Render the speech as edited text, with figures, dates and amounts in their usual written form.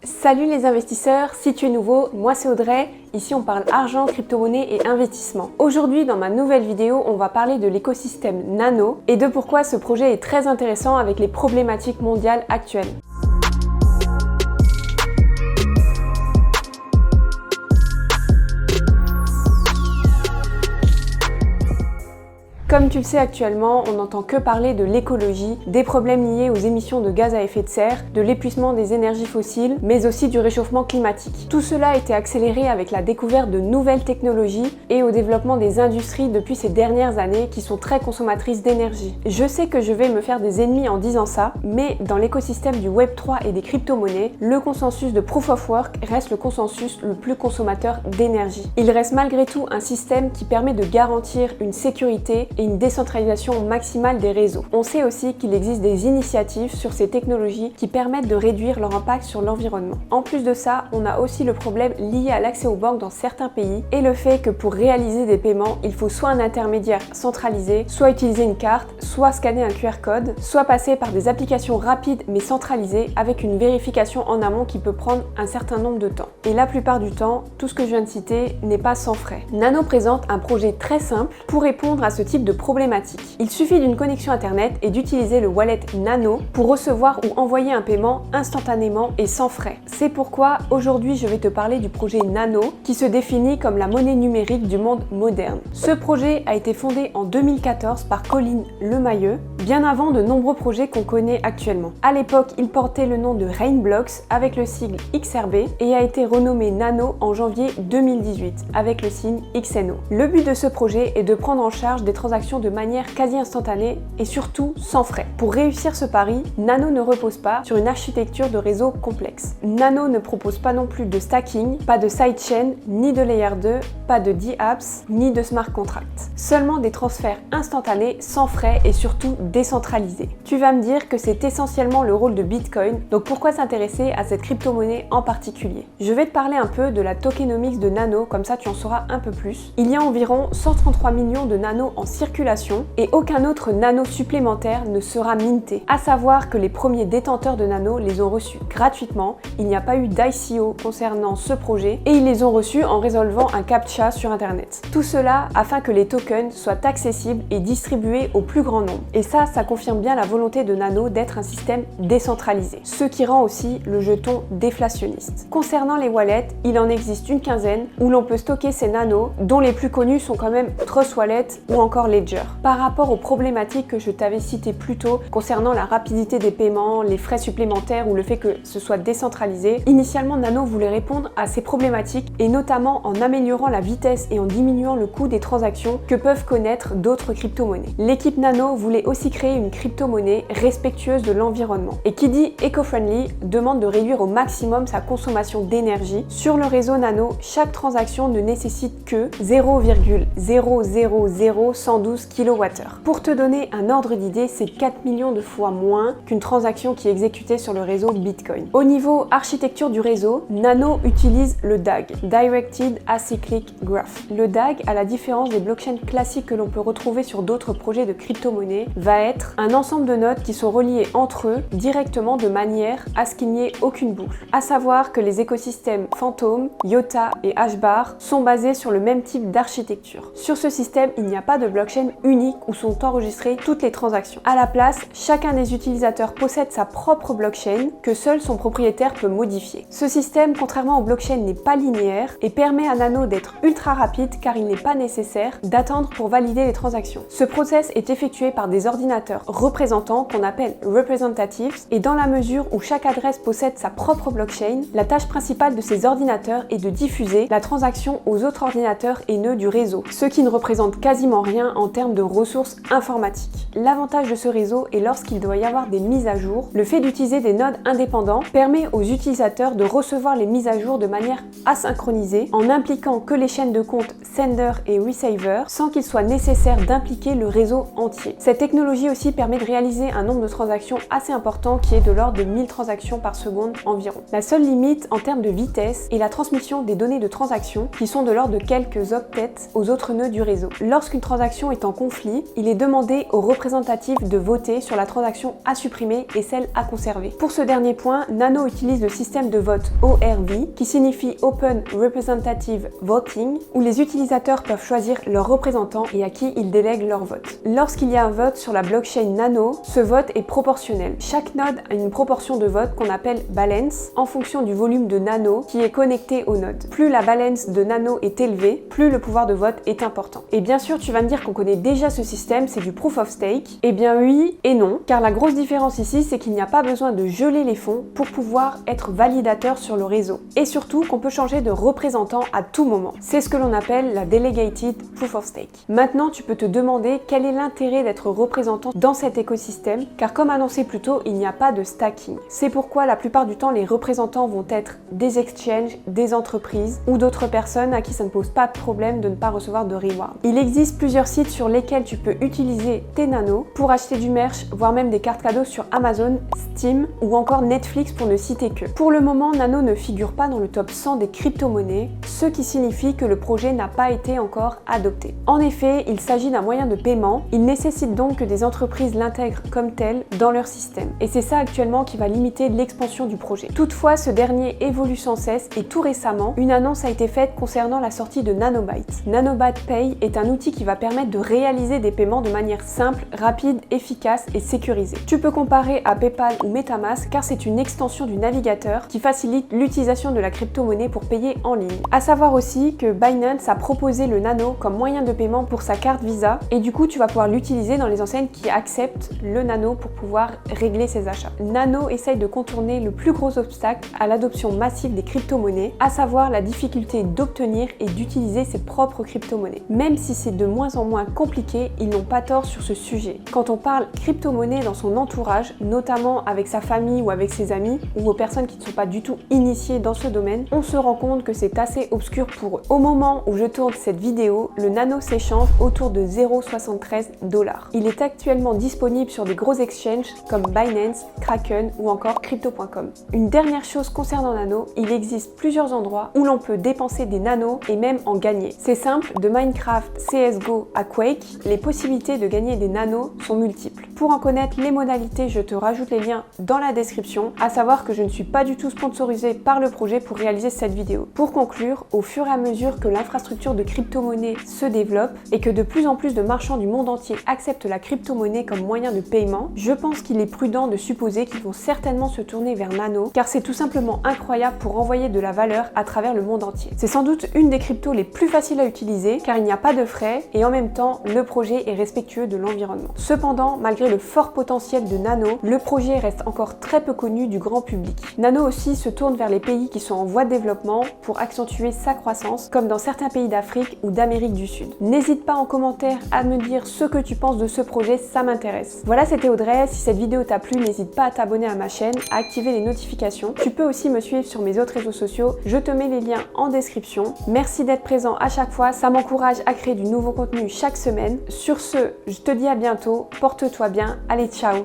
Salut les investisseurs, si tu es nouveau, moi c'est Audrey, ici on parle argent, crypto-monnaie et investissement. Aujourd'hui dans ma nouvelle vidéo, on va parler de l'écosystème Nano et de pourquoi ce projet est très intéressant avec les problématiques mondiales actuelles. Comme tu le sais actuellement, on n'entend que parler de l'écologie, des problèmes liés aux émissions de gaz à effet de serre, de l'épuisement des énergies fossiles, mais aussi du réchauffement climatique. Tout cela a été accéléré avec la découverte de nouvelles technologies et au développement des industries depuis ces dernières années qui sont très consommatrices d'énergie. Je sais que je vais me faire des ennemis en disant ça, mais dans l'écosystème du Web3 et des crypto-monnaies, le consensus de Proof of Work reste le consensus le plus consommateur d'énergie. Il reste malgré tout un système qui permet de garantir une sécurité et une décentralisation maximale des réseaux. On sait aussi qu'il existe des initiatives sur ces technologies qui permettent de réduire leur impact sur l'environnement. En plus de ça, on a aussi le problème lié à l'accès aux banques dans certains pays et le fait que pour réaliser des paiements, il faut soit un intermédiaire centralisé, soit utiliser une carte, soit scanner un QR code, soit passer par des applications rapides mais centralisées avec une vérification en amont qui peut prendre un certain nombre de temps. Et la plupart du temps, tout ce que je viens de citer n'est pas sans frais. Nano présente un projet très simple pour répondre à ce type de problématique. Il suffit d'une connexion internet et d'utiliser le wallet Nano pour recevoir ou envoyer un paiement instantanément et sans frais. C'est pourquoi aujourd'hui je vais te parler du projet Nano qui se définit comme la monnaie numérique du monde moderne. Ce projet a été fondé en 2014 par Colin Lemayeux, bien avant de nombreux projets qu'on connaît actuellement. À l'époque, il portait le nom de Rainblocks avec le sigle XRB et a été renommé Nano en janvier 2018 avec le signe XNO. Le but de ce projet est de prendre en charge des transactions de manière quasi instantanée et surtout sans frais. Pour réussir ce pari, Nano ne repose pas sur une architecture de réseau complexe. Nano ne propose pas non plus de stacking, pas de sidechain, ni de layer 2, pas de DApps, ni de smart contracts. Seulement des transferts instantanés, sans frais et surtout décentralisés. Tu vas me dire que c'est essentiellement le rôle de Bitcoin, donc pourquoi s'intéresser à cette crypto-monnaie en particulier? Je vais te parler un peu de la tokenomics de Nano, comme ça tu en sauras un peu plus. Il y a environ 133 millions de Nano en circulation et aucun autre Nano supplémentaire ne sera minté. À savoir que les premiers détenteurs de Nano les ont reçus gratuitement, il n'y a pas eu d'ICO concernant ce projet et ils les ont reçus en résolvant un CAPTCHA sur internet. Tout cela afin que les tokens soient accessibles et distribués au plus grand nombre. Et ça confirme bien la volonté de Nano d'être un système décentralisé, ce qui rend aussi le jeton déflationniste. Concernant les wallets, il en existe une quinzaine où l'on peut stocker ces Nano, dont les plus connus sont quand même Trust Wallet ou encore Ledger. Par rapport aux problématiques que je t'avais citées plus tôt concernant la rapidité des paiements, les frais supplémentaires ou le fait que ce soit décentralisé, initialement Nano voulait répondre à ces problématiques et notamment en améliorant la vitesse et en diminuant le coût des transactions que peuvent connaître d'autres crypto-monnaies. L'équipe Nano voulait aussi créer une crypto-monnaie respectueuse de l'environnement. Et qui dit éco-friendly demande de réduire au maximum sa consommation d'énergie. Sur le réseau Nano, chaque transaction ne nécessite que 0,000112 kWh. Pour te donner un ordre d'idée, c'est 4 millions de fois moins qu'une transaction qui est exécutée sur le réseau Bitcoin. Au niveau architecture du réseau, Nano utilise le DAG, Directed Acyclic Graph. Le DAG, à la différence des blockchains classiques que l'on peut retrouver sur d'autres projets de crypto-monnaie, va être un ensemble de nodes qui sont reliés entre eux directement de manière à ce qu'il n'y ait aucune boucle. À savoir que les écosystèmes Phantom, IOTA et Hbar sont basés sur le même type d'architecture. Sur ce système, il n'y a pas de blockchain unique où sont enregistrées toutes les transactions. À la place, chacun des utilisateurs possède sa propre blockchain que seul son propriétaire peut modifier. Ce système, contrairement aux blockchains, n'est pas linéaire et permet à Nano d'être ultra rapide car il n'est pas nécessaire d'attendre pour valider les transactions. Ce process est effectué par des ordinateurs représentants qu'on appelle representatives et dans la mesure où chaque adresse possède sa propre blockchain, la tâche principale de ces ordinateurs est de diffuser la transaction aux autres ordinateurs et nœuds du réseau, ce qui ne représente quasiment rien en termes de ressources informatiques. L'avantage de ce réseau est lorsqu'il doit y avoir des mises à jour, le fait d'utiliser des nodes indépendants permet aux utilisateurs de recevoir les mises à jour de manière asynchronisée en impliquant que les chaînes de compte sender et receiver sans qu'il soit nécessaire d'impliquer le réseau entier. Cette technologie aussi permet de réaliser un nombre de transactions assez important qui est de l'ordre de 1000 transactions par seconde environ. La seule limite en termes de vitesse est la transmission des données de transaction qui sont de l'ordre de quelques octets aux autres nœuds du réseau. Lorsqu'une transaction est en conflit, il est demandé aux représentatifs de voter sur la transaction à supprimer et celle à conserver. Pour ce dernier point, Nano utilise le système de vote ORV, qui signifie Open Representative Voting, où les utilisateurs peuvent choisir leurs représentants et à qui ils délèguent leur vote. Lorsqu'il y a un vote sur la blockchain Nano, ce vote est proportionnel. Chaque node a une proportion de vote qu'on appelle balance en fonction du volume de Nano qui est connecté au node. Plus la balance de Nano est élevée, plus le pouvoir de vote est important. Et bien sûr, tu vas me dire qu'on connaît déjà ce système, c'est du Proof of Stake. Eh bien oui et non, car la grosse différence ici, c'est qu'il n'y a pas besoin de geler les fonds pour pouvoir être validateur sur le réseau. Et surtout qu'on peut changer de représentant à tout moment. C'est ce que l'on appelle la Delegated Proof of Stake. Maintenant, tu peux te demander quel est l'intérêt d'être représentant dans cet écosystème, car comme annoncé plus tôt, il n'y a pas de stacking. C'est pourquoi la plupart du temps, les représentants vont être des exchanges, des entreprises ou d'autres personnes à qui ça ne pose pas de problème de ne pas recevoir de reward. Il existe plusieurs sites sur lesquels tu peux utiliser tes nanos pour acheter du merch, voire même des cartes cadeaux sur Amazon, Steam ou encore Netflix pour ne citer que. Pour le moment, Nano ne figure pas dans le top 100 des crypto-monnaies, ce qui signifie que le projet n'a pas été encore adopté. En effet, il s'agit d'un moyen de paiement, il nécessite donc que des entreprises l'intègrent comme tel dans leur système. Et c'est ça actuellement qui va limiter l'expansion du projet. Toutefois, ce dernier évolue sans cesse et tout récemment, une annonce a été faite concernant la sortie de Nanobyte. Nanobyte Pay est un outil qui va permettre de réaliser des paiements de manière simple, rapide, efficace et sécurisée. Tu peux comparer à PayPal ou MetaMask car c'est une extension du navigateur qui facilite l'utilisation de la crypto-monnaie pour payer en ligne. À savoir aussi que Binance a proposé le Nano comme moyen de paiement pour sa carte Visa et du coup tu vas pouvoir l'utiliser dans les enseignes qui acceptent le Nano pour pouvoir régler ses achats. Nano essaye de contourner le plus gros obstacle à l'adoption massive des crypto-monnaies, à savoir la difficulté d'obtenir et d'utiliser ses propres crypto-monnaies. Même si c'est de moins en moins compliqué, ils n'ont pas tort sur ce sujet. Quand on parle crypto-monnaie dans son entourage, notamment avec sa famille ou avec ses amis, ou aux personnes qui ne sont pas du tout initiées dans ce domaine, on se rend compte que c'est assez obscur pour eux. Au moment où je tourne cette vidéo, le Nano s'échange autour de 0,73 $. Il est actuellement disponible sur des gros exchanges comme Binance, Kraken ou encore Crypto.com. Une dernière chose concernant Nano, il existe plusieurs endroits où l'on peut dépenser des nanos et même en gagner. C'est simple, de Minecraft, CSGO à Quake, les possibilités de gagner des nanos sont multiples. Pour en connaître les modalités, je te rajoute les liens dans la description, à savoir que je ne suis pas du tout sponsorisée par le projet pour réaliser cette vidéo. Pour conclure, au fur et à mesure que l'infrastructure de crypto-monnaie se développe et que de plus en plus de marchands du monde entier acceptent la crypto-monnaie comme moyen de paiement, je pense qu'il est prudent de supposer qu'ils vont certainement se tourner vers Nano, car c'est tout simplement incroyable pour envoyer de la valeur à travers le monde entier. C'est sans doute une des cryptos les plus faciles à utiliser, car il n'y a pas de frais et en même temps, le projet est respectueux de l'environnement. Cependant, malgré le fort potentiel de Nano, le projet reste encore très peu connu du grand public. Nano aussi se tourne vers les pays qui sont en voie de développement pour accentuer sa croissance, comme dans certains pays d'Afrique ou d'Amérique du Sud. N'hésite pas en commentaire à me dire ce que tu penses de ce projet, ça m'intéresse. Voilà, c'était Audrey. Si cette vidéo t'a plu, n'hésite pas à t'abonner à ma chaîne, à activer les notifications. Tu peux aussi me suivre sur mes autres réseaux sociaux, je te mets les liens en description. Merci d'être présent à chaque fois, ça m'encourage à créer du nouveau contenu chaque semaine. Sur ce, je te dis à bientôt, porte-toi bien, allez ciao.